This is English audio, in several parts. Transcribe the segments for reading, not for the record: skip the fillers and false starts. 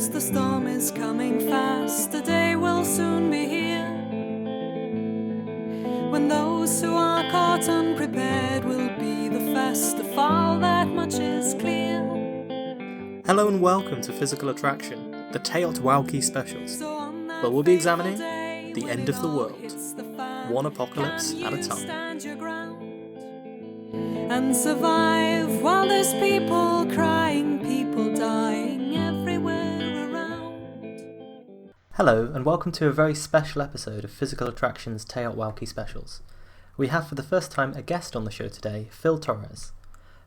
fast, the storm is coming fast, the day will soon be here, when those who are caught unprepared will be the first to fall, that much is clear. Hello and welcome to Physical Attraction, the Teot Wauki specials, where we'll be examining the end of the world, one apocalypse at a time. And survive while there's people crying, people dying everywhere around. Hello and welcome to a very special episode of Physical Attraction's Teot Wauki specials. We have for the first time a guest on the show today, Phil Torres.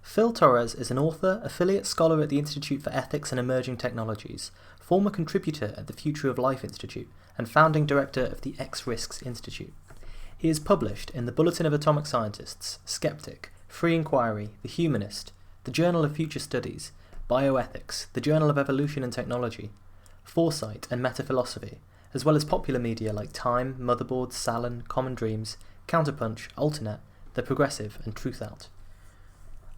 Phil Torres is an author, affiliate scholar at the Institute for Ethics and Emerging Technologies, former contributor at the Future of Life Institute, and founding director of the XRiskology Institute. He is published in the Bulletin of Atomic Scientists, Skeptic, Free Inquiry, The Humanist, the Journal of Future Studies, Bioethics, the Journal of Evolution and Technology, Foresight and Metaphilosophy, as well as popular media like Time, Motherboard, Salon, Common Dreams, Counterpunch, Alternet, The Progressive and Truthout.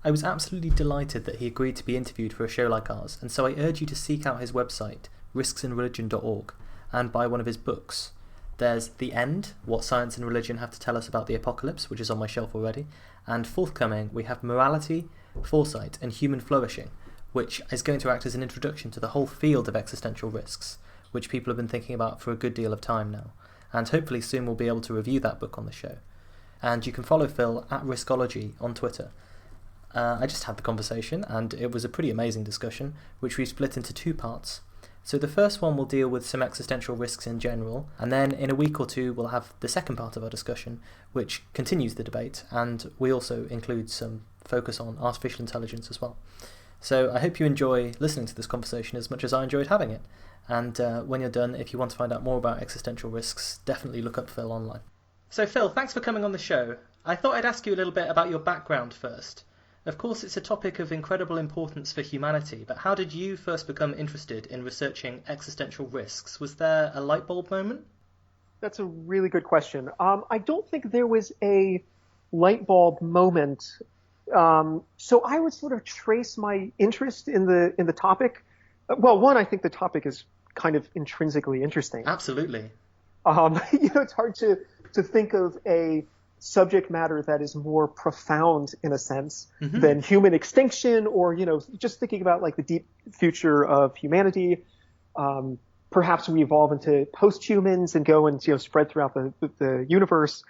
I was absolutely delighted that he agreed to be interviewed for a show like ours, and so I urge you to seek out his website, risksandreligion.org, and buy one of his books. There's The End, What Science and Religion Have to Tell Us About the Apocalypse, which is on my shelf already, and forthcoming we have Morality, Foresight and Human Flourishing, which is going to act as an introduction to the whole field of existential risks, which people have been thinking about for a good deal of time now, and hopefully soon we'll be able to review that book on the show. And you can follow Phil at XRiskology on Twitter. I just had the conversation, and it was a pretty amazing discussion, which we split into two parts. So the first one will deal with some existential risks in general, and then in a week or two we'll have the second part of our discussion, which continues the debate, and we also include some focus on artificial intelligence as well. So I hope you enjoy listening to this conversation as much as I enjoyed having it, and when you're done, if you want to find out more about existential risks, definitely look up Phil online. So Phil, thanks for coming on the show. I thought I'd ask you a little bit about your background first. Of course, it's a topic of incredible importance for humanity, but how did you first become interested in researching existential risks? Was there a light bulb moment? That's a really good question. I don't think there was a light bulb moment. So I would sort of trace my interest in the topic. Well, one, I think the topic is kind of intrinsically interesting. Absolutely. It's hard to think of a subject matter that is more profound in a sense than human extinction, or just thinking about like the deep future of humanity. Perhaps we evolve into post-humans and go and spread throughout the universe.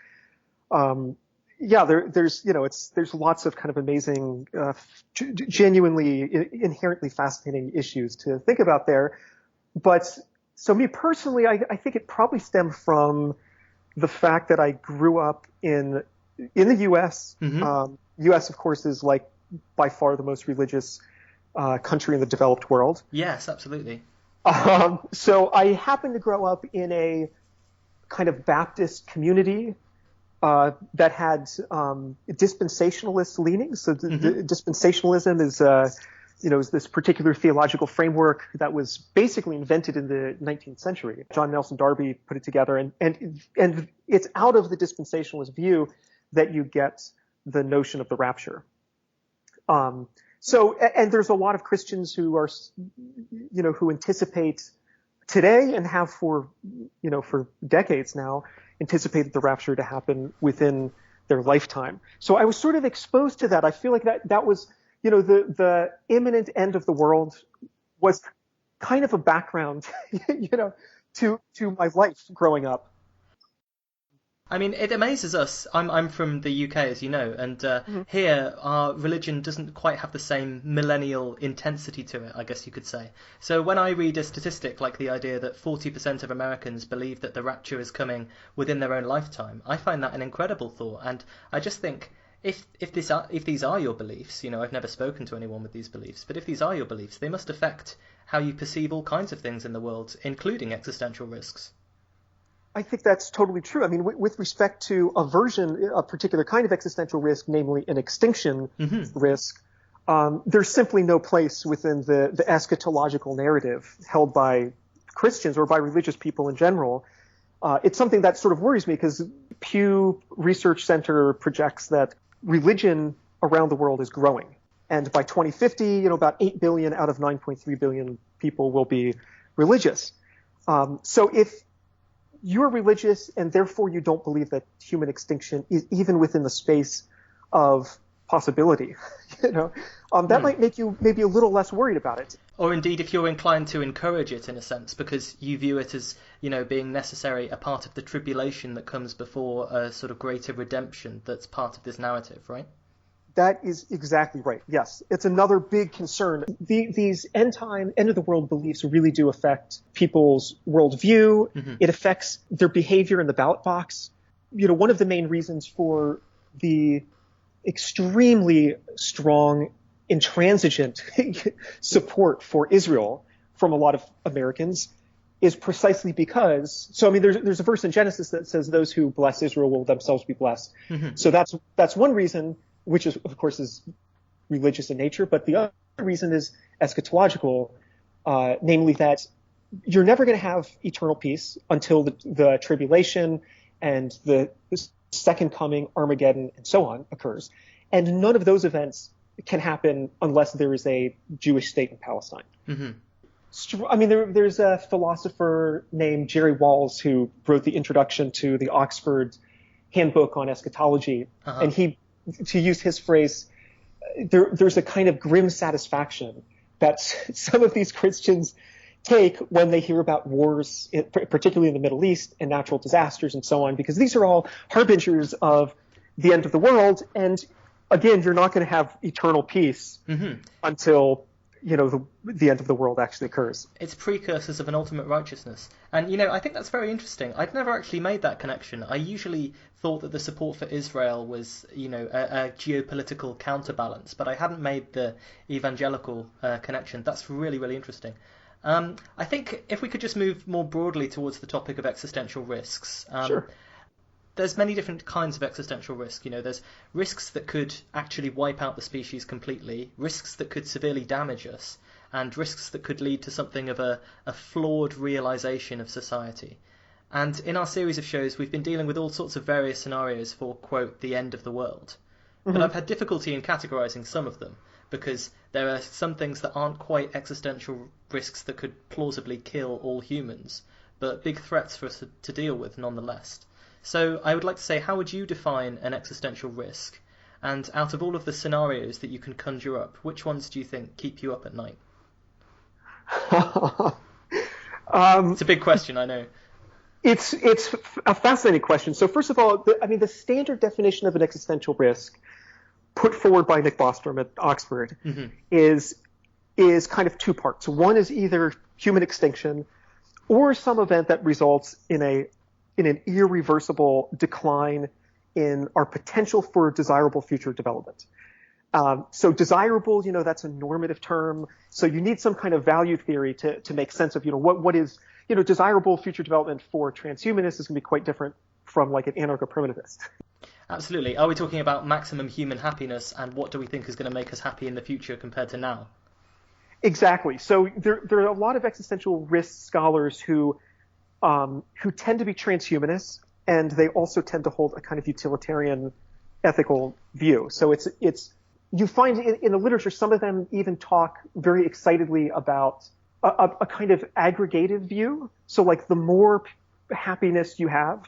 There's lots of kind of amazing, genuinely inherently fascinating issues to think about there. But so me personally, I think it probably stemmed from the fact that I grew up in the U.S. U.S. of course is like by far the most religious country in the developed world. Yes, absolutely. So I happened to grow up in a kind of Baptist community that had dispensationalist leanings. So the dispensationalism is this particular theological framework that was basically invented in the 19th century. John Nelson Darby put it together, and it's out of the dispensationalist view that you get the notion of the rapture. And there's a lot of Christians who are, who anticipate today and have for decades now anticipated the rapture to happen within their lifetime. So I was sort of exposed to that. I feel like that was, the imminent end of the world was kind of a background, to my life growing up. I mean, it amazes us. I'm from the UK, as you know, and here our religion doesn't quite have the same millennial intensity to it, I guess you could say. So when I read a statistic like the idea that 40% of Americans believe that the rapture is coming within their own lifetime, I find that an incredible thought, and I just think if these are your beliefs, I've never spoken to anyone with these beliefs, but if these are your beliefs, they must affect how you perceive all kinds of things in the world, including existential risks. I think that's totally true. I mean, with respect to a particular kind of existential risk, namely an extinction risk, there's simply no place within the eschatological narrative held by Christians or by religious people in general. It's something that sort of worries me because Pew Research Center projects that religion around the world is growing. And by 2050, about 8 billion out of 9.3 billion people will be religious. So if you're religious and therefore you don't believe that human extinction is even within the space of possibility, that might make you maybe a little less worried about it. Or indeed, if you're inclined to encourage it in a sense, because you view it as, being necessary, a part of the tribulation that comes before a sort of greater redemption that's part of this narrative, right? That is exactly right. Yes. It's another big concern. These end of the world beliefs really do affect people's worldview. Mm-hmm. It affects their behavior in the ballot box. One of the main reasons for the extremely strong, intransigent support for Israel from a lot of Americans is precisely because, there's a verse in Genesis that says those who bless Israel will themselves be blessed. Mm-hmm. So that's one reason, which is, of course, is religious in nature. But the other reason is eschatological, namely that you're never going to have eternal peace until the tribulation and the second coming, Armageddon, and so on occurs. And none of those events can happen unless there is a Jewish state in Palestine. Mm-hmm. There's a philosopher named Jerry Walls who wrote the introduction to the Oxford Handbook on Eschatology. Uh-huh. And he, to use his phrase, there's a kind of grim satisfaction that some of these Christians take when they hear about wars, particularly in the Middle East, and natural disasters and so on, because these are all harbingers of the end of the world. And again, you're not going to have eternal peace mm-hmm. until the end of the world actually occurs. It's precursors of an ultimate righteousness. And, I think that's very interesting. I'd never actually made that connection. I usually thought that the support for Israel was, a geopolitical counterbalance, but I hadn't made the evangelical connection. That's really, really interesting. I think if we could just move more broadly towards the topic of existential risks. Sure. There's many different kinds of existential risk. There's risks that could actually wipe out the species completely, risks that could severely damage us, and risks that could lead to something of a flawed realization of society. And in our series of shows, we've been dealing with all sorts of various scenarios for, quote, the end of the world. Mm-hmm. But I've had difficulty in categorizing some of them, because there are some things that aren't quite existential risks that could plausibly kill all humans, but big threats for us to deal with nonetheless. So I would like to say, how would you define an existential risk? And out of all of the scenarios that you can conjure up, which ones do you think keep you up at night? It's a big question, I know. It's a fascinating question. So first of all, the standard definition of an existential risk put forward by Nick Bostrom at Oxford mm-hmm. is kind of two parts. One is either human extinction or some event that results in an irreversible decline in our potential for desirable future development. So desirable, that's a normative term. So you need some kind of value theory to make sense of, what is, desirable future development for transhumanists is going to be quite different from like an anarcho-primitivist. Absolutely. Are we talking about maximum human happiness, and what do we think is going to make us happy in the future compared to now? Exactly. So there are a lot of existential risk scholars who tend to be transhumanists, and they also tend to hold a kind of utilitarian ethical view. So it's you find in the literature, some of them even talk very excitedly about a kind of aggregated view. So like the more happiness you have,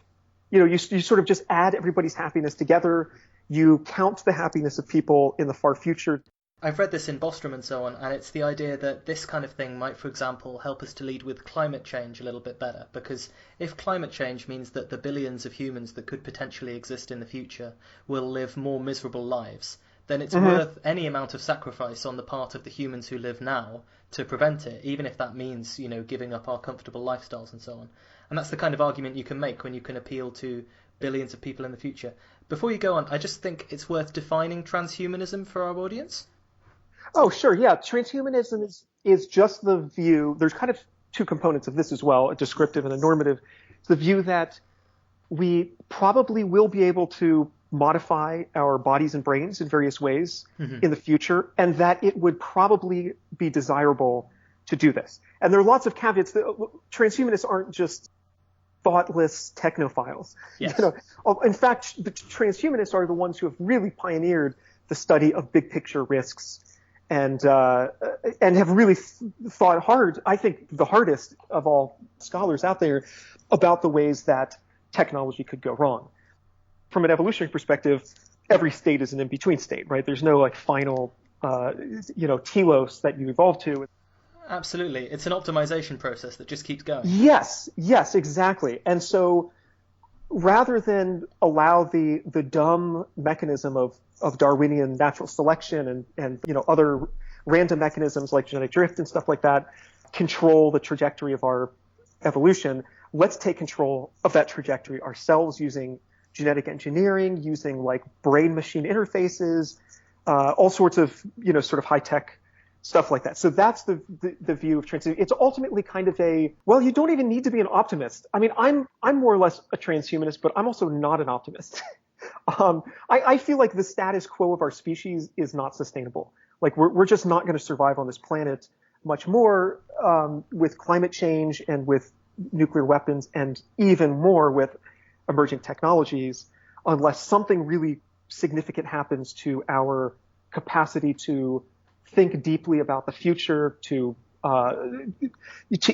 you sort of just add everybody's happiness together. You count the happiness of people in the far future. I've read this in Bostrom and so on, and it's the idea that this kind of thing might, for example, help us to lead with climate change a little bit better, because if climate change means that the billions of humans that could potentially exist in the future will live more miserable lives, then it's mm-hmm. worth any amount of sacrifice on the part of the humans who live now to prevent it, even if that means, giving up our comfortable lifestyles and so on. And that's the kind of argument you can make when you can appeal to billions of people in the future. Before you go on, I just think it's worth defining transhumanism for our audience. Oh, sure. Yeah. Transhumanism is just the view. There's kind of two components of this as well, a descriptive and a normative. It's the view that we probably will be able to modify our bodies and brains in various ways mm-hmm. in the future, and that it would probably be desirable to do this. And there are lots of caveats. Transhumanists aren't just thoughtless technophiles. Yes. In fact, the transhumanists are the ones who have really pioneered the study of big picture risks and have really thought hard, I think the hardest of all scholars out there, about the ways that technology could go wrong. From an evolutionary perspective, every state is an in-between state, right? There's no like final, telos that you evolve to. Absolutely. It's an optimization process that just keeps going. Yes, exactly. And so rather than allow the dumb mechanism of Darwinian natural selection and other random mechanisms like genetic drift and stuff like that control the trajectory of our evolution, let's take control of that trajectory ourselves using genetic engineering, using like brain-machine interfaces, all sorts of sort of high-tech stuff like that. So that's the view of transhumanism. It's ultimately kind of you don't even need to be an optimist. I mean, I'm more or less a transhumanist, but I'm also not an optimist. I feel like the status quo of our species is not sustainable. Like we're just not going to survive on this planet much more with climate change and with nuclear weapons, and even more with emerging technologies, unless something really significant happens to our capacity to think deeply about the future, to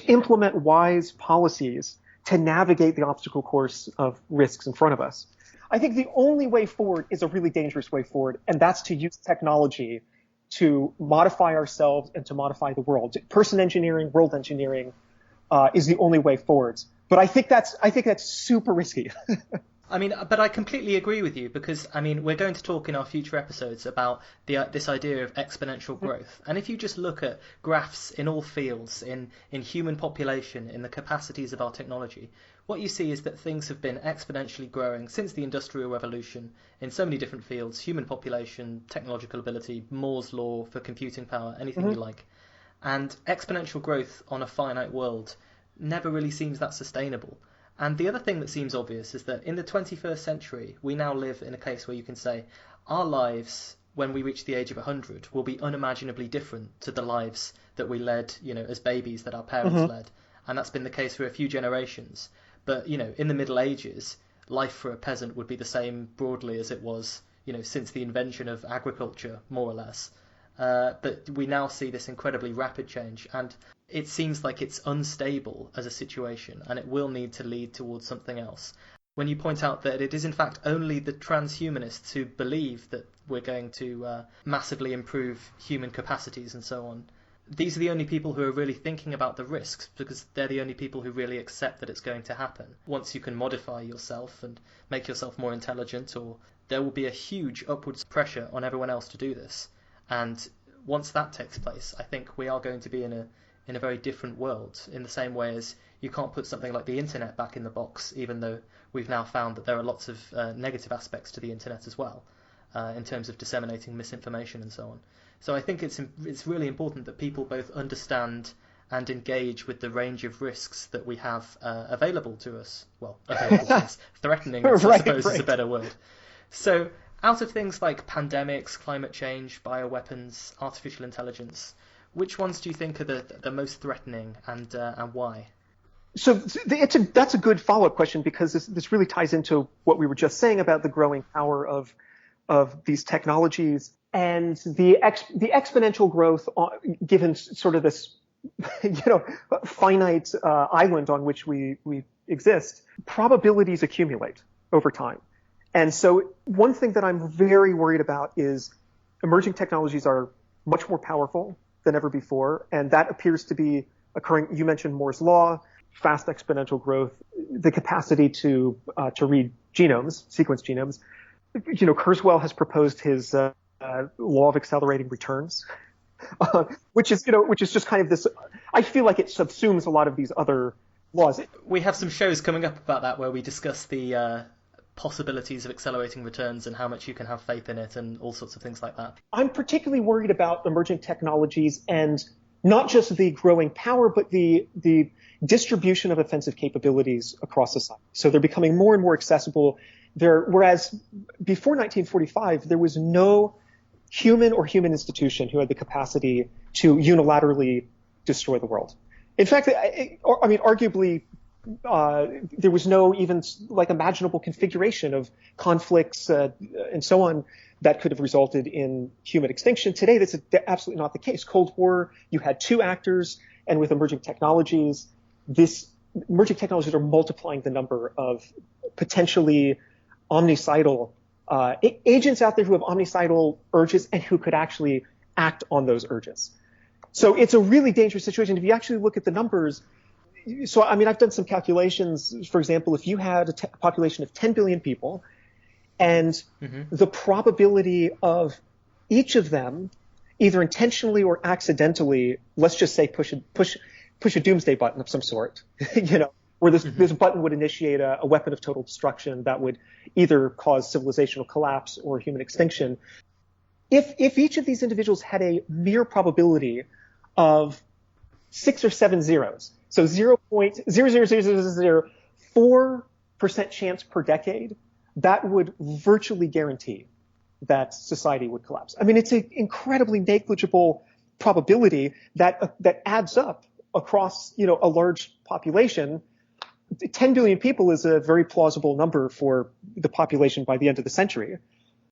implement wise policies, to navigate the obstacle course of risks in front of us. I think the only way forward is a really dangerous way forward, and that's to use technology to modify ourselves and to modify the world. Person engineering, world engineering is the only way forwards. But I think that's super risky. I mean, but I completely agree with you, because, I mean, we're going to talk in our future episodes about this idea of exponential growth. And if you just look at graphs in all fields, in human population, in the capacities of our technology, what you see is that things have been exponentially growing since the Industrial Revolution in so many different fields: human population, technological ability, Moore's law for computing power, anything you like. And exponential growth on a finite world never really seems that sustainable. And the other thing that seems obvious is that in the 21st century, we now live in a case where you can say our lives, when we reach the age of 100, will be unimaginably different to the lives that we led, as babies, that our parents led. And that's been the case for a few generations. But, in the Middle Ages, life for a peasant would be the same broadly as it was, since the invention of agriculture, more or less. But we now see this incredibly rapid change, and it seems like it's unstable as a situation, and it will need to lead towards something else. When you point out that it is in fact only the transhumanists who believe that we're going to massively improve human capacities and so on, these are the only people who are really thinking about the risks, because they're the only people who really accept that it's going to happen. Once you can modify yourself and make yourself more intelligent, there will be a huge upwards pressure on everyone else to do this. And once that takes place, I think we are going to be in a very different world, in the same way as you can't put something like the internet back in the box, even though we've now found that there are lots of negative aspects to the internet as well, in terms of disseminating misinformation and so on. So I think it's really important that people both understand and engage with the range of risks that we have available to us. Well, available to us. Threatening, I suppose, is a better word. So out of things like pandemics, climate change, bioweapons, artificial intelligence, which ones do you think are the most threatening, and why? So that's a good follow-up question, because this really ties into what we were just saying about the growing power of these technologies and the exponential growth given sort of this finite island on which we exist. Probabilities accumulate over time. And so one thing that I'm very worried about is emerging technologies are much more powerful than ever before, and that appears to be occurring. You mentioned Moore's law, fast exponential growth, the capacity to read genomes, sequence genomes. Kurzweil has proposed his law of accelerating returns, which is just kind of this. I feel like it subsumes a lot of these other laws. We have some shows coming up about that where we discuss the possibilities of accelerating returns and how much you can have faith in it and all sorts of things like that. I'm particularly worried about emerging technologies, and not just the growing power, but the distribution of offensive capabilities across society. So they're becoming more and more accessible. Whereas before 1945, there was no human or human institution who had the capacity to unilaterally destroy the world. In fact, arguably, there was no even like imaginable configuration of conflicts and so on that could have resulted in human extinction. Today, that's absolutely not the case. Cold War, you had two actors, and with emerging technologies, emerging technologies are multiplying the number of potentially omnicidal agents out there who have omnicidal urges and who could actually act on those urges. So it's a really dangerous situation. If you actually look at the numbers, so I mean, I've done some calculations. For example, if you had a population of 10 billion people, and the probability of each of them, either intentionally or accidentally, let's just say push a doomsday button of some sort, where this button would initiate a weapon of total destruction that would either cause civilizational collapse or human extinction. If each of these individuals had a mere probability of 6 or 7 zeros, so 0.00004% chance per decade, that would virtually guarantee that society would collapse. I mean, it's an incredibly negligible probability that adds up across, a large population. 10 billion people is a very plausible number for the population by the end of the century.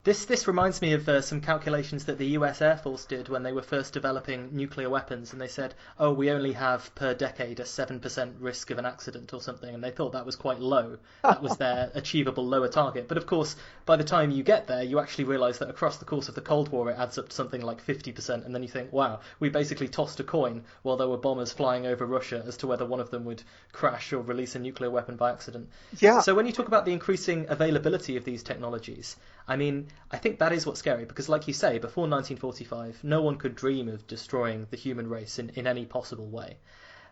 This reminds me of some calculations that the US Air Force did when they were first developing nuclear weapons, and they said, oh, we only have per decade a 7% risk of an accident or something, and they thought that was quite low. That was their achievable lower target. But of course, by the time you get there, you actually realise that across the course of the Cold War, it adds up to something like 50%, and then you think, wow, we basically tossed a coin while there were bombers flying over Russia as to whether one of them would crash or release a nuclear weapon by accident. Yeah. So when you talk about the increasing availability of these technologies, I mean, I think that is what's scary, because like you say, before 1945, no one could dream of destroying the human race in any possible way.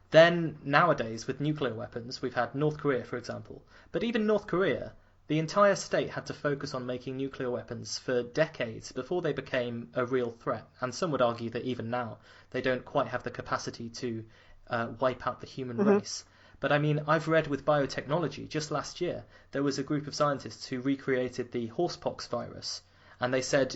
Then, nowadays, with nuclear weapons, we've had North Korea, for example. But even North Korea, the entire state had to focus on making nuclear weapons for decades before they became a real threat. And some would argue that even now, they don't quite have the capacity to wipe out the human race. But I mean, I've read with biotechnology, just last year, there was a group of scientists who recreated the horsepox virus. And they said,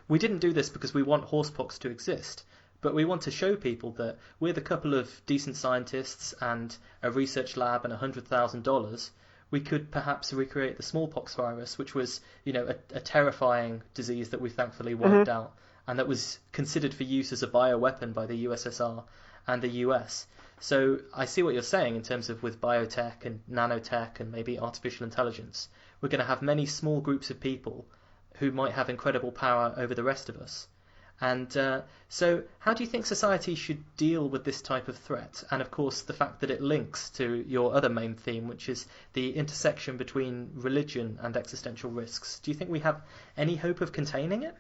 we didn't do this because we want horsepox to exist, but we want to show people that with a couple of decent scientists and a research lab and $100,000, we could perhaps recreate the smallpox virus, which was, a terrifying disease that we thankfully wiped out, and that was considered for use as a bioweapon by the USSR and the US. So I see what you're saying in terms of with biotech and nanotech and maybe artificial intelligence. We're going to have many small groups of people who might have incredible power over the rest of us. And so how do you think society should deal with this type of threat? And of course, the fact that it links to your other main theme, which is the intersection between religion and existential risks. Do you think we have any hope of containing it?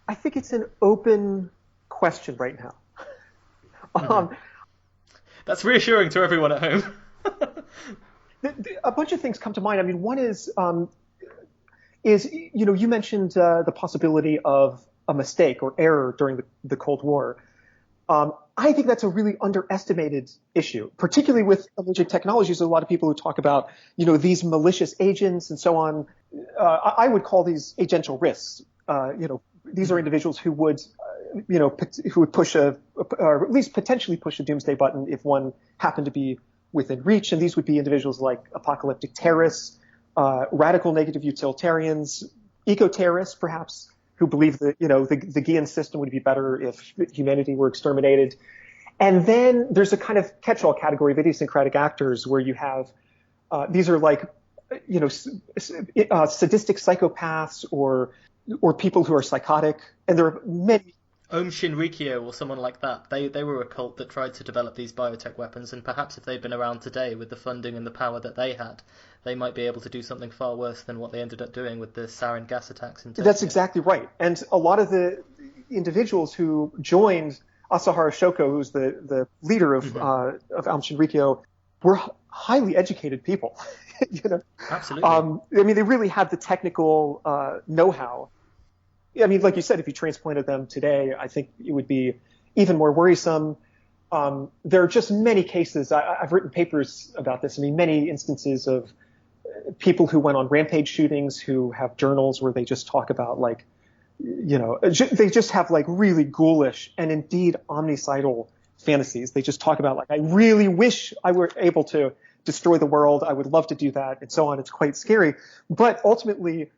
I think it's an open question right now. That's reassuring to everyone at home. A bunch of things come to mind. I mean, one is you mentioned the possibility of a mistake or error during the Cold War. I think that's a really underestimated issue, particularly with emerging technologies. There's a lot of people who talk about, these malicious agents and so on. I would call these agential risks. These are individuals who would push or at least potentially push a doomsday button if one happened to be within reach. And these would be individuals like apocalyptic terrorists, radical negative utilitarians, eco-terrorists, perhaps, who believe that, the Gaian system would be better if humanity were exterminated. And then there's a kind of catch-all category of idiosyncratic actors where you have, these are like, sadistic psychopaths or people who are psychotic. And there are many. Aum Shinrikyo or someone like that. They were a cult that tried to develop these biotech weapons, and perhaps if they'd been around today with the funding and the power that they had, they might be able to do something far worse than what they ended up doing with the sarin gas attacks in Tokyo. That's exactly right. And a lot of the individuals who joined Asahara Shoko, who's the leader of Aum Shinrikyo, were highly educated people. Absolutely. I mean, they really had the technical know-how. I mean, like you said, if you transplanted them today, I think it would be even more worrisome. There are just many cases. I've written papers about this. I mean, many instances of people who went on rampage shootings who have journals where they just talk about they just have like really ghoulish and indeed omnicidal fantasies. They just talk about I really wish I were able to destroy the world. I would love to do that, and so on. It's quite scary. But ultimately,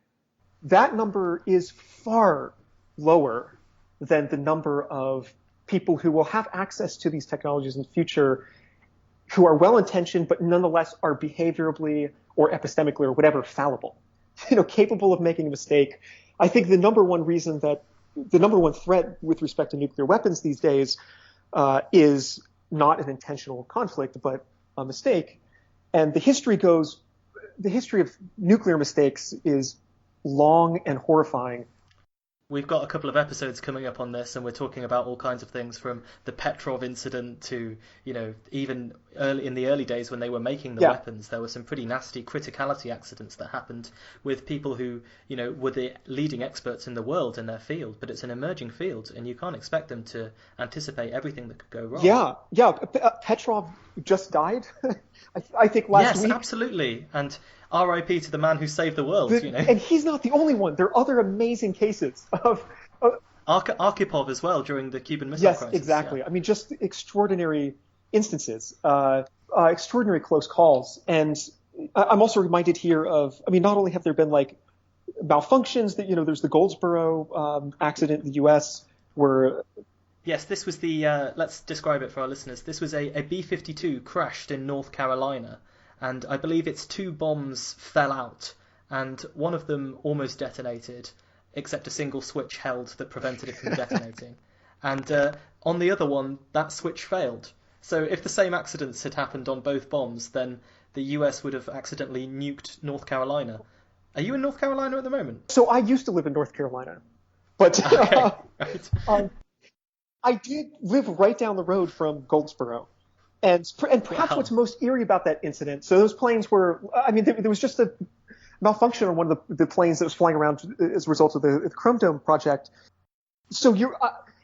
that number is far lower than the number of people who will have access to these technologies in the future who are well-intentioned but nonetheless are behaviorally or epistemically or whatever fallible, capable of making a mistake. I think the number one threat with respect to nuclear weapons these days is not an intentional conflict but a mistake. And the history of nuclear mistakes is long and horrifying. We've got a couple of episodes coming up on this, and we're talking about all kinds of things from the Petrov incident to, even in the early days when they were making the weapons, there were some pretty nasty criticality accidents that happened with people who, were the leading experts in the world in their field. But it's an emerging field, and you can't expect them to anticipate everything that could go wrong. Yeah. Petrov just died, I think, last week. Yes, absolutely. And R.I.P. to the man who saved the world, And he's not the only one. There are other amazing cases of Arkhipov as well during the Cuban Missile Crisis. Yes, exactly. Yeah. I mean, just extraordinary instances, extraordinary close calls. And I'm also reminded here of, not only have there been malfunctions that, there's the Goldsboro accident in the U.S. where... Yes, this was the, let's describe it for our listeners. This was a B-52 crashed in North Carolina. And I believe its 2 bombs fell out, and one of them almost detonated, except a single switch held that prevented it from detonating. And on the other one, that switch failed. So if the same accidents had happened on both bombs, then the US would have accidentally nuked North Carolina. Are you in North Carolina at the moment? So I used to live in North Carolina, but okay, right. I did live right down the road from Goldsboro. And perhaps what's most eerie about that incident, so those planes were, there was just a malfunction on one of the planes that was flying around as a result of the Chrome Dome project. So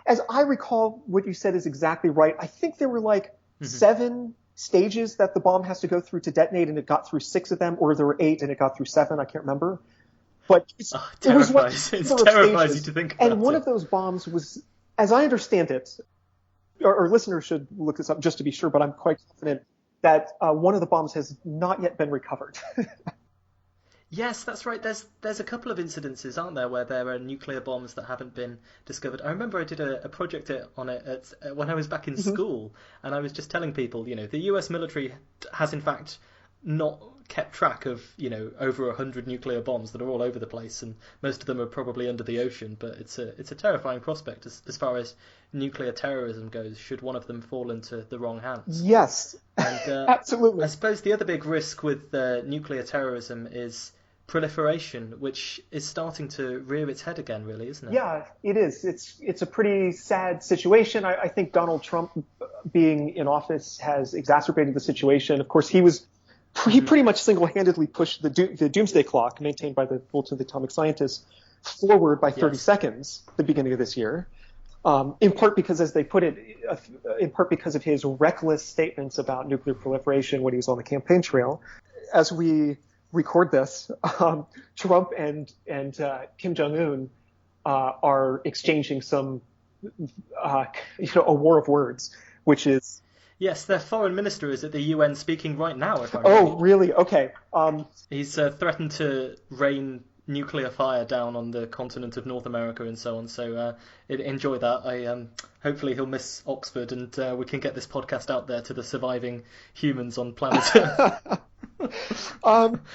as I recall, what you said is exactly right. I think there were 7 stages that the bomb has to go through to detonate, and it got through 6 of them, or there were 8 and it got through 7. I can't remember. But it terrifies you to think about it. And one of those bombs was, as I understand it, our listeners should look this up just to be sure, but I'm quite confident that one of the bombs has not yet been recovered. Yes, that's right. There's a couple of incidences, aren't there, where there are nuclear bombs that haven't been discovered. I remember I did a project on it when I was back in school, and I was just telling people, the US military has in fact not kept track of, over 100 nuclear bombs that are all over the place, and most of them are probably under the ocean. But it's a terrifying prospect as far as nuclear terrorism goes, should one of them fall into the wrong hands. Yes, and, absolutely. I suppose the other big risk with nuclear terrorism is proliferation, which is starting to rear its head again, really, isn't it? Yeah, it is. It's a pretty sad situation. I think Donald Trump being in office has exacerbated the situation. Of course, he pretty much single-handedly pushed the doomsday clock maintained by the Bulletin of the Atomic Scientists forward by 30 seconds at the beginning of this year. In part because, as they put it, because of his reckless statements about nuclear proliferation when he was on the campaign trail. As we record this, Trump and Kim Jong-un are exchanging some, a war of words, which is... Yes, their foreign minister is at the UN speaking right now, if I remember. Oh, really? Okay. He's threatened to rain nuclear fire down on the continent of North America and so on. So enjoy that. Hopefully he'll miss Oxford, and we can get this podcast out there to the surviving humans on planet Earth.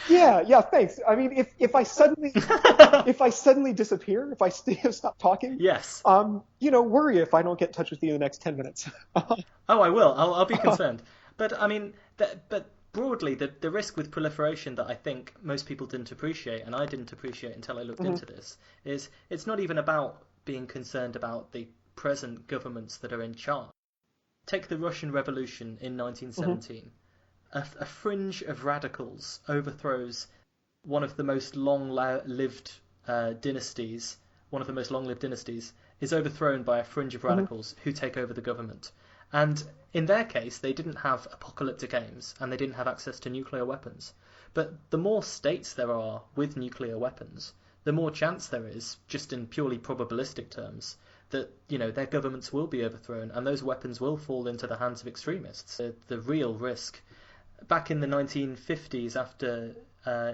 Yeah, thanks. I mean, if I suddenly disappear, if I stop talking, yes, worry if I don't get in touch with you in the next 10 minutes. Oh, I will. I'll be concerned. But I mean, but broadly, the risk with proliferation that I think most people didn't appreciate, and I didn't appreciate until I looked into this, is it's not even about being concerned about the present governments that are in charge. Take the Russian Revolution in 1917. A fringe of radicals overthrows one of the most long-lived dynasties. One of the most long-lived dynasties is overthrown by a fringe of radicals who take over the government. And in their case, they didn't have apocalyptic aims, and they didn't have access to nuclear weapons. But the more states there are with nuclear weapons, the more chance there is, just in purely probabilistic terms, that their governments will be overthrown, and those weapons will fall into the hands of extremists. The real risk back in the 1950s, after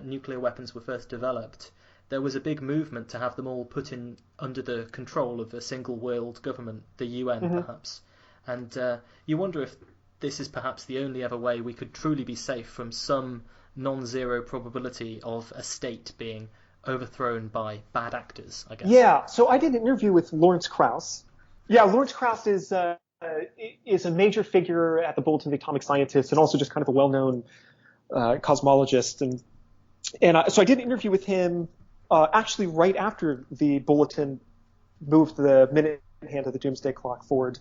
nuclear weapons were first developed, there was a big movement to have them all put in under the control of a single world government, the UN perhaps. And you wonder if this is perhaps the only ever way we could truly be safe from some non-zero probability of a state being overthrown by bad actors, I guess. Yeah, so I did an interview with Lawrence Krauss. Yeah, Lawrence Krauss is a major figure at the Bulletin of Atomic Scientists and also just kind of a well-known cosmologist. So I did an interview with him actually right after the Bulletin moved the minute hand of the doomsday clock forward.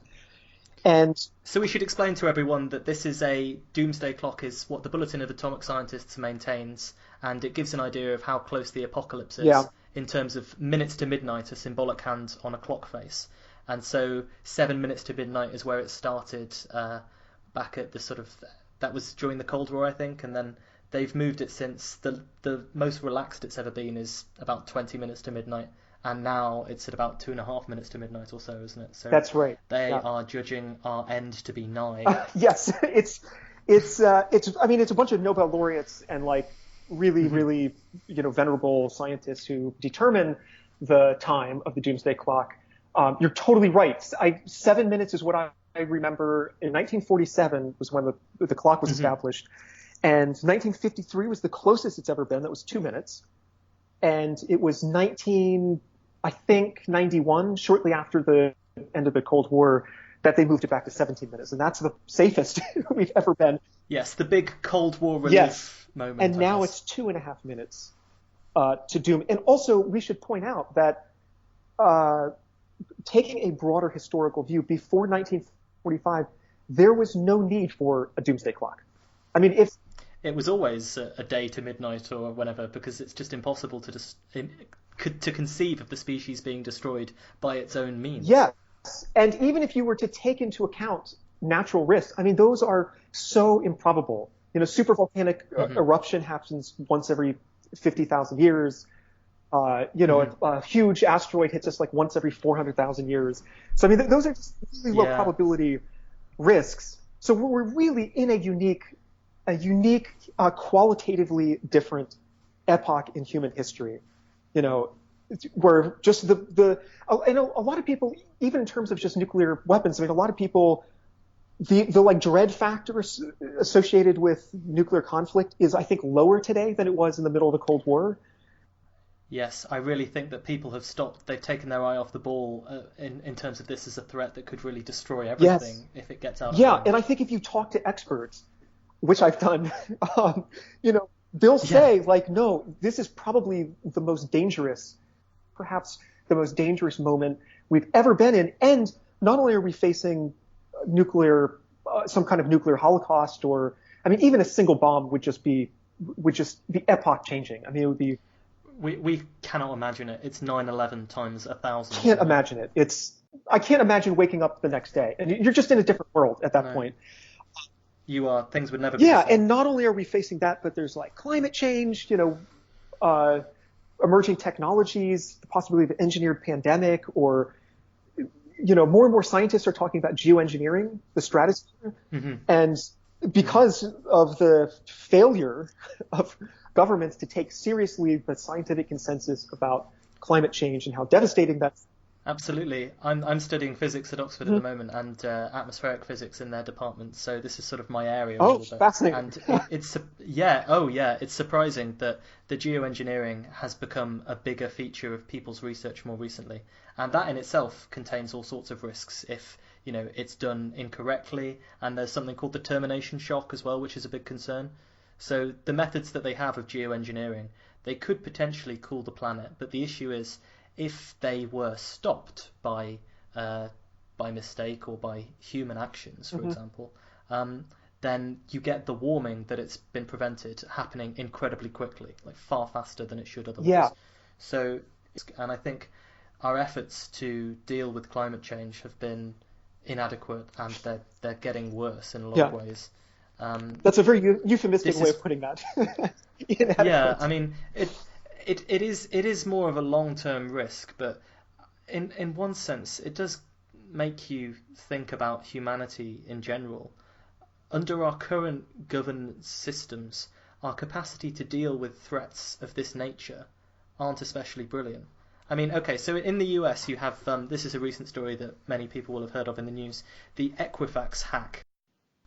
And so we should explain to everyone that this is a doomsday clock is what the Bulletin of Atomic Scientists maintains, and it gives an idea of how close the apocalypse is in terms of minutes to midnight, a symbolic hand on a clock face. And so 7 minutes to midnight is where it started back at the sort of, that was during the Cold War, I think, and then they've moved it since. The most relaxed it's ever been is about 20 minutes to midnight. And now it's at about 2.5 minutes to midnight or so, isn't it? So that's right. They are judging our end to be nigh. Yes, it's. I mean, it's a bunch of Nobel laureates and like really, venerable scientists who determine the time of the doomsday clock. You're totally right. 7 minutes is what I remember. In 1947 was when the clock was established, and 1953 was the closest it's ever been. That was 2 minutes, and it was 91, shortly after the end of the Cold War, that they moved it back to 17 minutes. And that's the safest we've ever been. Yes, the big Cold War relief moment. And now it's 2.5 minutes to doom. And also, we should point out that taking a broader historical view, before 1945, there was no need for a doomsday clock. I mean, if it was always a day to midnight or whenever, because it's just impossible to conceive of the species being destroyed by its own means. Yes, and even if you were to take into account natural risks, I mean, those are so improbable. Supervolcanic eruption happens once every 50,000 years. A huge asteroid hits us like once every 400,000 years. So, I mean, those are just really low probability risks. So we're really in a unique, qualitatively different epoch in human history. Where just I know a lot of people, even in terms of just nuclear weapons, I mean, a lot of people, the like dread factor associated with nuclear conflict is, I think, lower today than it was in the middle of the Cold War. Yes, I really think that people have stopped. They've taken their eye off the ball in terms of this as a threat that could really destroy everything if it gets out of hand. And I think if you talk to experts, which I've done, they'll say, like, no, this is probably the most dangerous, perhaps the most dangerous moment we've ever been in. And not only are we facing some kind of nuclear holocaust, or, I mean, even a single bomb would just be epoch changing. I mean, it would be. We cannot imagine it. It's 9/11 times 1,000. Can't imagine it. I can't imagine waking up the next day, and you're just in a different world at that point. You are. Things would never be. Yeah, and not only are we facing that, but there's like climate change, emerging technologies, the possibility of an engineered pandemic, or more and more scientists are talking about geoengineering the stratosphere, and because of the failure of governments to take seriously the scientific consensus about climate change and how devastating that's. Absolutely. I'm studying physics at Oxford at the moment, and atmospheric physics in their department, so this is sort of my area a little bit. Fascinating. And it's surprising that the geoengineering has become a bigger feature of people's research more recently, and that in itself contains all sorts of risks if it's done incorrectly, and there's something called the termination shock as well, which is a big concern. So the methods that they have of geoengineering, they could potentially cool the planet, but the issue is if they were stopped by mistake or by human actions, for example, then you get the warming that it's been prevented happening incredibly quickly, like far faster than it should otherwise. Yeah. So, and I think our efforts to deal with climate change have been inadequate, and they're getting worse in a lot of ways. That's a very euphemistic way of putting that. Yeah, I mean, it is more of a long-term risk, but in one sense, it does make you think about humanity in general. under our current governance systems, our capacity to deal with threats of this nature aren't especially brilliant. I mean, okay, so in the US you have, this is a recent story that many people will have heard of in the news, the Equifax hack.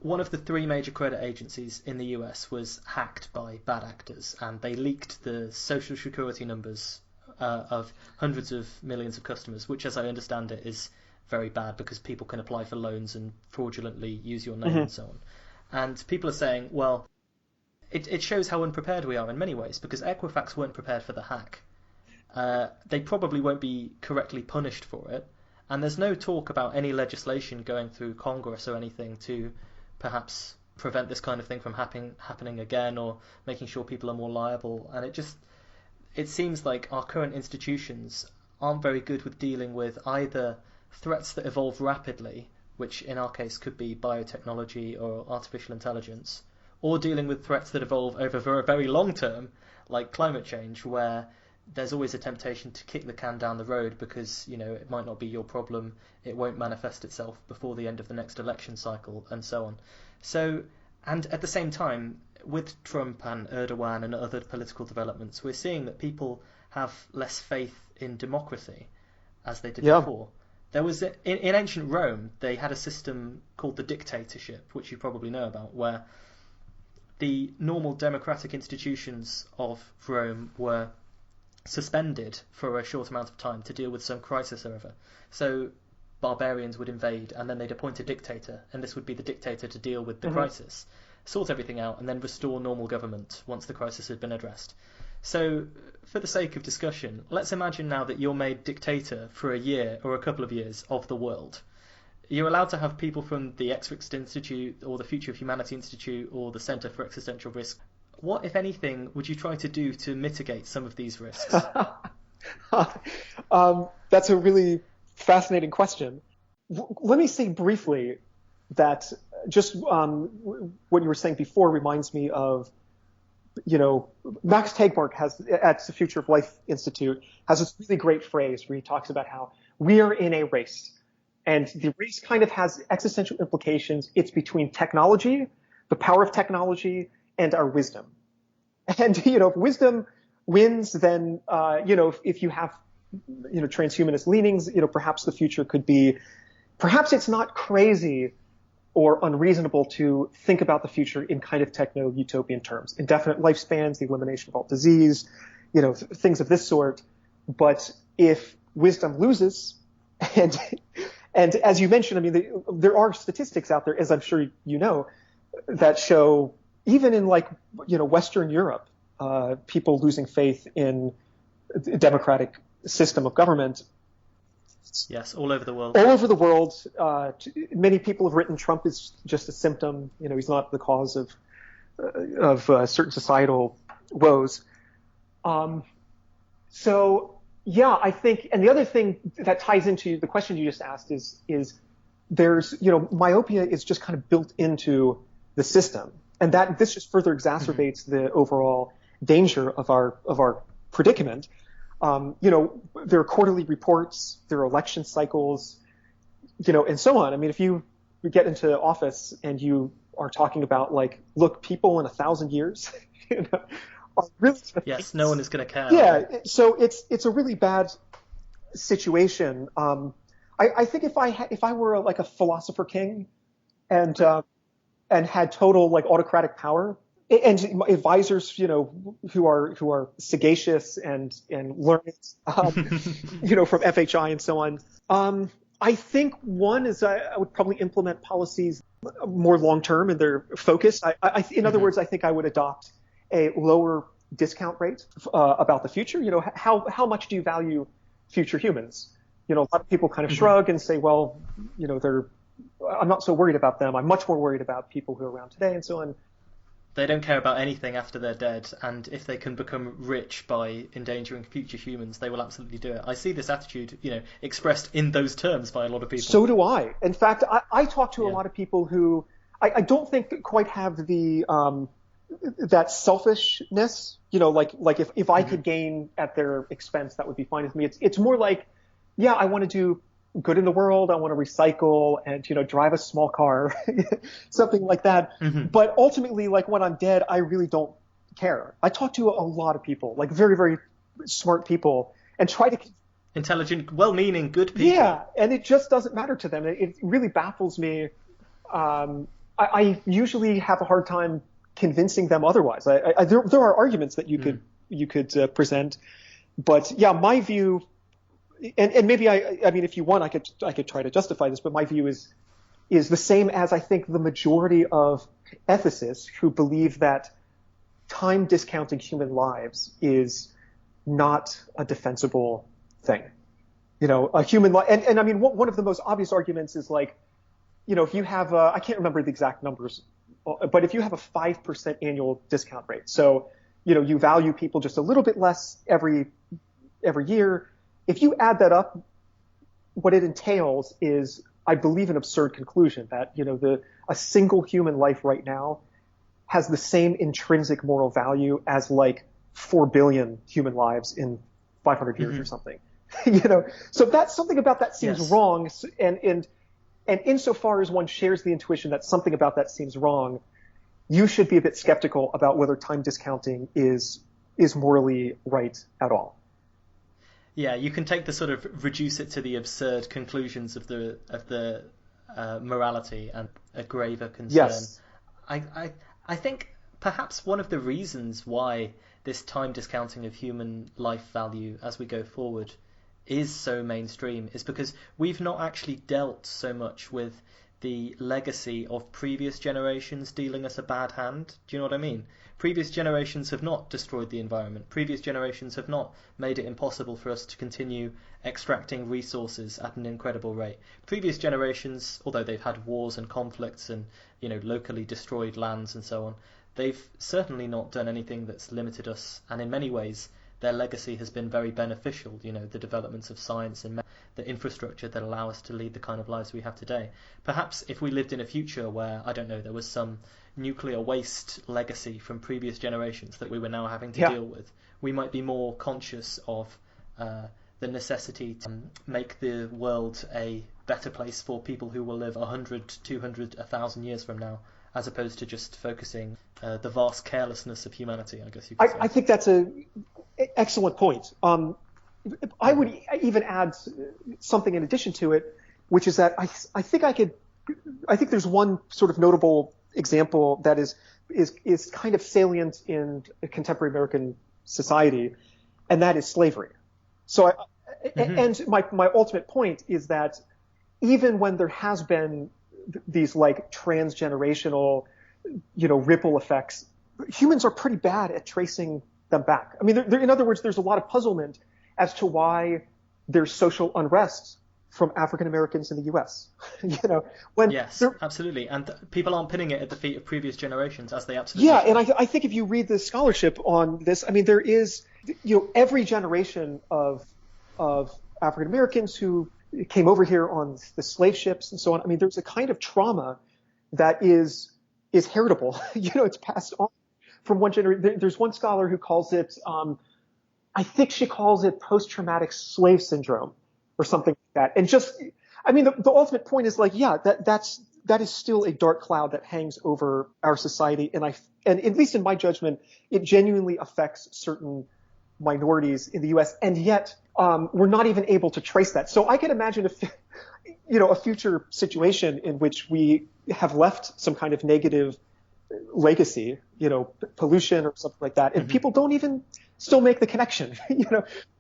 One of the three major credit agencies in the US was hacked by bad actors, and they leaked the social security numbers of hundreds of millions of customers, which, as I understand it, is very bad because people can apply for loans and fraudulently use your name and so on. And people are saying, well, it shows how unprepared we are in many ways, because Equifax weren't prepared for the hack. They probably won't be correctly punished for it, and there's no talk about any legislation going through Congress or anything to perhaps prevent this kind of thing from happening again, or making sure people are more liable. And it seems like our current institutions aren't very good with dealing with either threats that evolve rapidly, which in our case could be biotechnology or artificial intelligence, or dealing with threats that evolve over a very long term, like climate change, where there's always a temptation to kick the can down the road because, it might not be your problem, it won't manifest itself before the end of the next election cycle, and so on. So, and at the same time, with Trump and Erdogan and other political developments, we're seeing that people have less faith in democracy as they did before. There was, in ancient Rome, they had a system called the dictatorship, which you probably know about, where the normal democratic institutions of Rome were suspended for a short amount of time to deal with some crisis or other. So barbarians would invade, and then they'd appoint a dictator, and this would be the dictator to deal with the crisis, sort everything out, and then restore normal government once the crisis had been addressed. So, for the sake of discussion, let's imagine now that you're made dictator for a year or a couple of years of the world. You're allowed to have people from the XRiskology Institute or the Future of Humanity Institute or the Centre for Existential Risk. What, if anything, would you try to do to mitigate some of these risks? That's a really fascinating question. Let me say briefly that just what you were saying before reminds me of, Max Tegmark at the Future of Life Institute has this really great phrase where he talks about how we are in a race. And the race kind of has existential implications. It's between technology, the power of technology, and our wisdom. And, if wisdom wins, then, if you have, transhumanist leanings, perhaps the future could be, perhaps it's not crazy or unreasonable to think about the future in kind of techno-utopian terms, indefinite lifespans, the elimination of all disease, things of this sort. But if wisdom loses, and as you mentioned, there are statistics out there, as I'm sure you know, that show even in Western Europe, people losing faith in the democratic system of government. Yes, all over the world. All over the world. Many people have written Trump is just a symptom. He's not the cause of certain societal woes. So, yeah, I think, and the other thing that ties into the question you just asked is there's, myopia is just kind of built into the system, and that this just further exacerbates the overall danger of our predicament. There are quarterly reports, there are election cycles, and so on. If you get into office and you are talking about look, people in 1,000 years, are really yes, no one is going to care. Yeah, so it's a really bad situation. I think if I were a philosopher king, and had total autocratic power, and advisors, who are sagacious and learned, from FHI and so on. I think one is I would probably implement policies more long term in their focus. In other words, I think I would adopt a lower discount rate about the future. How much do you value future humans? A lot of people kind of shrug and say, well, I'm not so worried about them. I'm much more worried about people who are around today and so on. They don't care about anything after they're dead, and if they can become rich by endangering future humans, they will absolutely do it. I see this attitude, expressed in those terms by a lot of people. So do I. In fact, I talk to a lot of people who I don't think quite have the that selfishness. If I could gain at their expense, that would be fine with me. It's more like, yeah, I want to do good in the world. I want to recycle and, drive a small car, something like that. But ultimately, like when I'm dead, I really don't care. I talk to a lot of people, like very, very smart people, and try to intelligent, well-meaning, good people. Yeah, and it just doesn't matter to them. It really baffles me. I usually have a hard time convincing them otherwise. There are arguments that you could present, but yeah, my view, and maybe I mean, if you want, I could try to justify this, but my view is the same as I think the majority of ethicists who believe that time discounting human lives is not a defensible thing. A human life, and I mean, one of the most obvious arguments is like, if you have I can't remember the exact numbers, but if you have a 5% annual discount rate, so you value people just a little bit less every year. If you add that up, what it entails is, I believe, an absurd conclusion that a single human life right now has the same intrinsic moral value as like 4 billion human lives in 500 years or something. So that's something about that seems wrong, and insofar as one shares the intuition that something about that seems wrong, you should be a bit skeptical about whether time discounting is morally right at all. Yeah, you can take the sort of reduce it to the absurd conclusions of the morality and a graver concern. Yes. I think perhaps one of the reasons why this time discounting of human life value as we go forward is so mainstream is because we've not actually dealt so much with the legacy of previous generations dealing us a bad hand. Do you know what I mean? Previous generations have not destroyed the environment. Previous generations have not made it impossible for us to continue extracting resources at an incredible rate. Previous generations, although they've had wars and conflicts and, locally destroyed lands and so on, they've certainly not done anything that's limited us, and in many ways their legacy has been very beneficial, the developments of science and the infrastructure that allow us to lead the kind of lives we have today. Perhaps if we lived in a future where, I don't know, there was some nuclear waste legacy from previous generations that we were now having to deal with, we might be more conscious of the necessity to make the world a better place for people who will live 100, 200, 1,000 years from now, as opposed to just focusing the vast carelessness of humanity, I guess you could say. I think that's an excellent point. I would even add something in addition to it, which is that I think there's one sort of notable example that is kind of salient in contemporary American society, and that is slavery. So, and my ultimate point is that even when there has been these like transgenerational, ripple effects, humans are pretty bad at tracing them back. I mean, in other words, there's a lot of puzzlement as to why there's social unrest from African Americans in the U.S. Yes, absolutely, and people aren't pinning it at the feet of previous generations, as they absolutely should. And I think if you read the scholarship on this, I mean, there is, every generation of African Americans who came over here on the slave ships and so on. I mean, there's a kind of trauma that is heritable. It's passed on from one generation. There's one scholar who calls it, I think she calls it post-traumatic slave syndrome or something like that. And just, I mean, the ultimate point is like, yeah, that is still a dark cloud that hangs over our society. And at least in my judgment, it genuinely affects certain minorities in the U.S. And yet, we're not even able to trace that. So I can imagine a future situation in which we have left some kind of negative legacy, pollution or something like that, and people don't even still make the connection.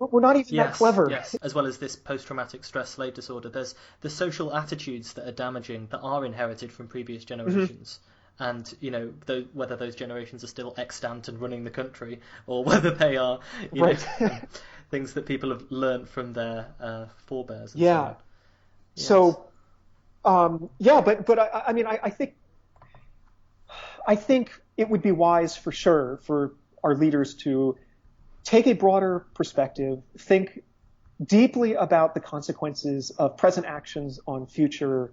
We're not even that clever. Yes, as well as this post-traumatic stress slave disorder, there's the social attitudes that are damaging, that are inherited from previous generations. And, whether those generations are still extant and running the country, or whether they are, things that people have learned from their forebears. And yeah. So on. Yes. But I mean, I think it would be wise for sure for our leaders to take a broader perspective, think deeply about the consequences of present actions on future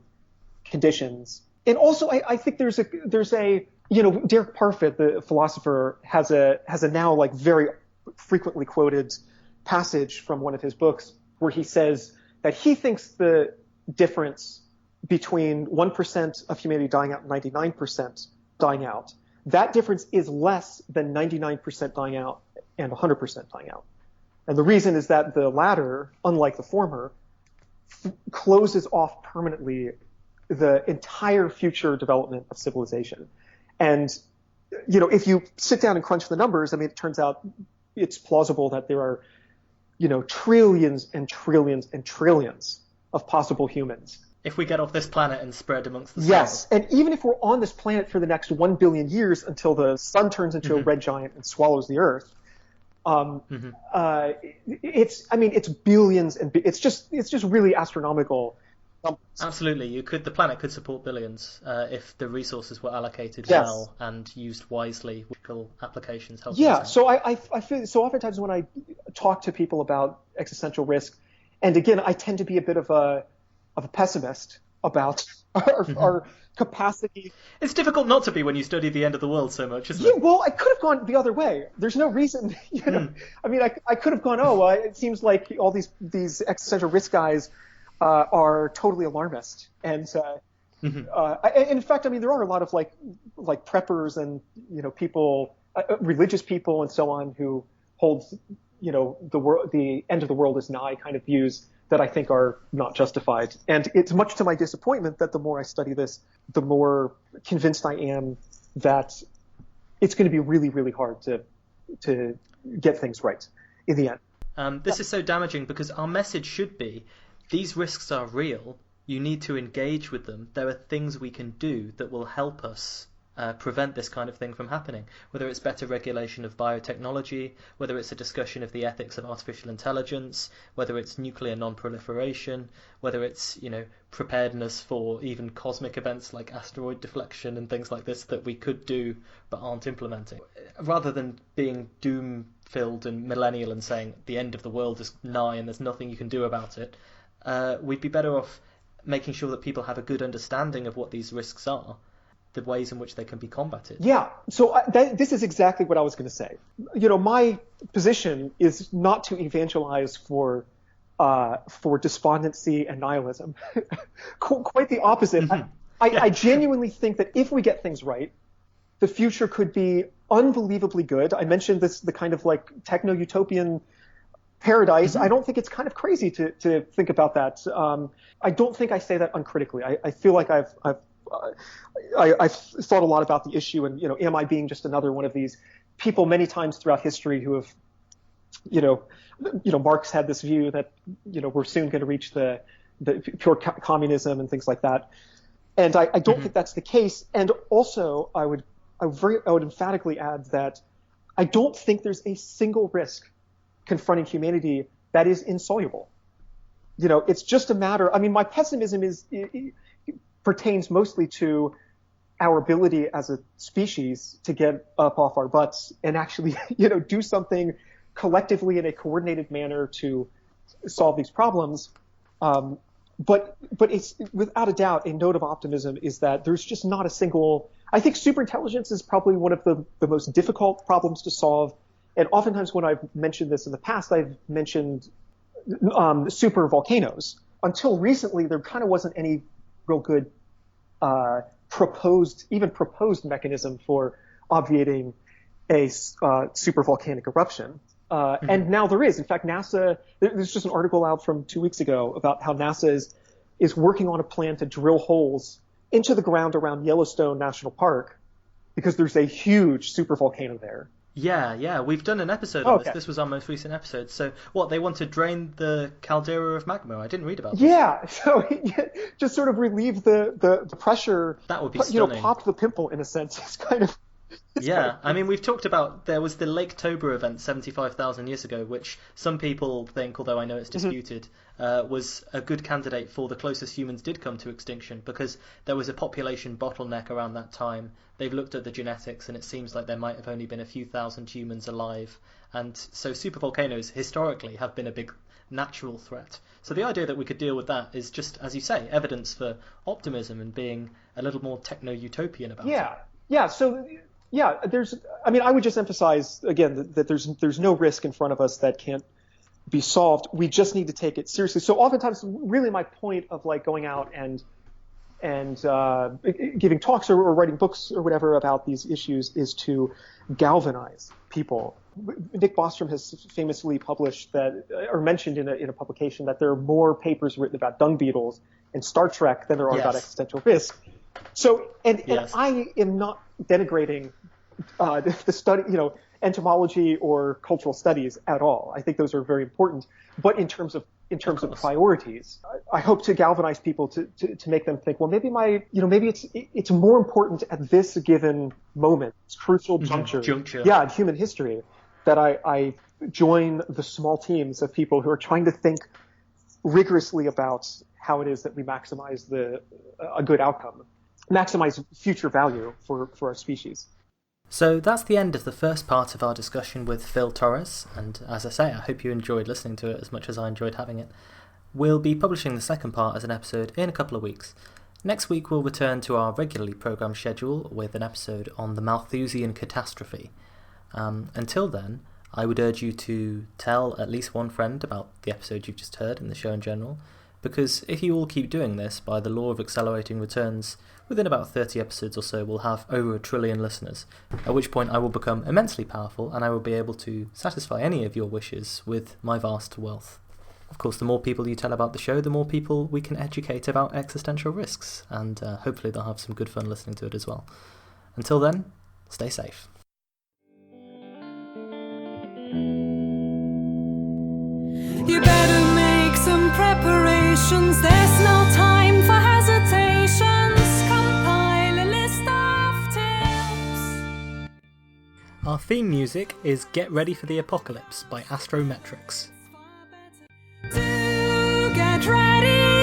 conditions. And also, I think there's a Derek Parfit, the philosopher, has a now like very frequently quoted passage from one of his books where he says that he thinks the difference between 1% of humanity dying out and 99% dying out, that difference is less than 99% dying out and 100% dying out. And the reason is that the latter, unlike the former, closes off permanently the entire future development of civilization. And, if you sit down and crunch the numbers, I mean, it turns out it's plausible that there are, trillions and trillions and trillions of possible humans. If we get off this planet and spread amongst the stars. Yes, and even if we're on this planet for the next 1 billion years until the sun turns into a red giant and swallows the Earth, it's billions and it's just really astronomical. Absolutely, the planet could support billions if the resources were allocated well and used wisely. Applications help. Yeah, so I feel so oftentimes when I talk to people about existential risk, and again I tend to be a bit of a pessimist about our capacity. It's difficult not to be when you study the end of the world so much, isn't it? Yeah, well, I could have gone the other way. There's no reason, I mean, I could have gone, it seems like all these existential risk guys are totally alarmist. And in fact, I mean, there are a lot of like preppers and, people, religious people and so on who hold, the end of the world is nigh kind of views that I think are not justified. And it's much to my disappointment that the more I study this, the more convinced I am that it's going to be really, really hard to get things right in the end. This is so damaging because our message should be, these risks are real. You need to engage with them. There are things we can do that will help us prevent this kind of thing from happening, whether it's better regulation of biotechnology, whether it's a discussion of the ethics of artificial intelligence, whether it's nuclear non-proliferation, whether it's preparedness for even cosmic events like asteroid deflection and things like this that we could do but aren't implementing. Rather than being doom-filled and millennial and saying the end of the world is nigh and there's nothing you can do about it, we'd be better off making sure that people have a good understanding of what these risks are, the ways in which they can be combated. Yeah, so this is exactly what I was going to say. My position is not to evangelize for despondency and nihilism. Quite the opposite. Mm-hmm. I genuinely think that if we get things right, the future could be unbelievably good. I mentioned the kind of like techno-utopian paradise. Mm-hmm. I don't think it's kind of crazy to think about that. I don't think I say that uncritically. I feel like I've thought a lot about the issue, and am I being just another one of these people many times throughout history who have, Marx had this view that we're soon going to reach the pure communism and things like that, and I don't think that's the case. And also, I would emphatically add that I don't think there's a single risk confronting humanity that is insoluble. It's just a matter. I mean, my pessimism pertains mostly to our ability as a species to get up off our butts and actually, do something collectively in a coordinated manner to solve these problems. But it's without a doubt a note of optimism is that there's just not a single. I think superintelligence is probably one of the most difficult problems to solve. And oftentimes when I've mentioned this in the past, I've mentioned super volcanoes. Until recently, there kind of wasn't any real good proposed mechanism for obviating a super volcanic eruption. And now there is. In fact, NASA, there's just an article out from 2 weeks ago about how NASA is working on a plan to drill holes into the ground around Yellowstone National Park because there's a huge super volcano there. Yeah, we've done an episode on this. This was our most recent episode. So what, they want to drain the caldera of magma? I didn't read about this. Yeah, so just sort of relieve the pressure. That would be stunning. Pop the pimple in a sense. It's kind of... I mean, we've talked about, there was the Lake Toba event 75,000 years ago, which some people think, although I know it's disputed, was a good candidate for the closest humans did come to extinction, because there was a population bottleneck around that time. They've looked at the genetics, and it seems like there might have only been a few thousand humans alive. And so supervolcanoes historically have been a big natural threat. So the idea that we could deal with that is just, as you say, evidence for optimism and being a little more techno-utopian about it. Yeah, so... Yeah, I would just emphasize again that there's no risk in front of us that can't be solved. We just need to take it seriously. So oftentimes, really, my point of like going out and giving talks or writing books or whatever about these issues is to galvanize people. Nick Bostrom has famously published that, or mentioned in a publication, that there are more papers written about dung beetles in Star Trek than there are about existential risk. So, and I am not denigrating the study, entomology or cultural studies at all. I think those are very important. But in terms of priorities, I hope to galvanize people to make them think, well, maybe maybe it's more important at this given moment, this crucial juncture, in human history, that I join the small teams of people who are trying to think rigorously about how it is that we maximize a good outcome, maximize future value for our species. So that's the end of the first part of our discussion with Phil Torres, and as I say, I hope you enjoyed listening to it as much as I enjoyed having it. We'll be publishing the second part as an episode in a couple of weeks. Next week we'll return to our regularly programmed schedule with an episode on the Malthusian catastrophe. Until then, I would urge you to tell at least one friend about the episode you've just heard and the show in general, because if you all keep doing this, by the law of accelerating returns, within about 30 episodes or so we'll have over 1 trillion listeners, at which point I will become immensely powerful and I will be able to satisfy any of your wishes with my vast wealth. Of course, the more people you tell about the show, the more people we can educate about existential risks, and hopefully they'll have some good fun listening to it as well. Until then, stay safe. You better make some preparations, there's no time for hesitations. Compile a list of tips. Our theme music is Get Ready for the Apocalypse by Astrometrics. To get ready.